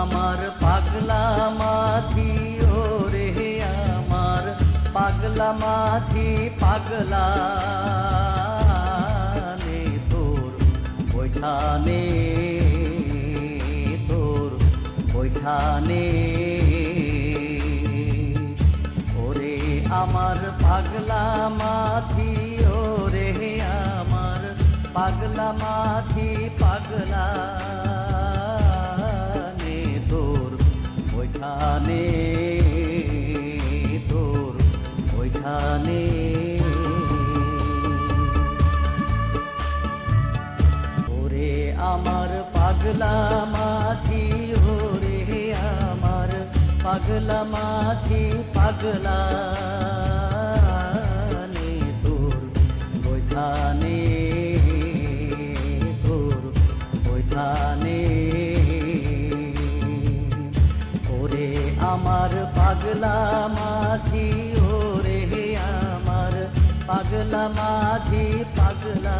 আমার পাগলা মাঝি ওরে আমার পাগলা মাঝি পাগলা নে তোর বৈঠানে তোর বৈঠানে ওরে আমার পাগলা মাঝি ওরে আমার পাগলা মাঝি পাগলা নে তোর বৈঠানে তোর বৈঠানে ওরে আমার পাগলা মাঝি ওরে আমার পাগলা মাঝি পাগলা নে তোর বৈঠানে তোর বৈঠানে ওরে আমার পাগলা মাঝি ওরে আমার পাগলা মাঝি পাগলা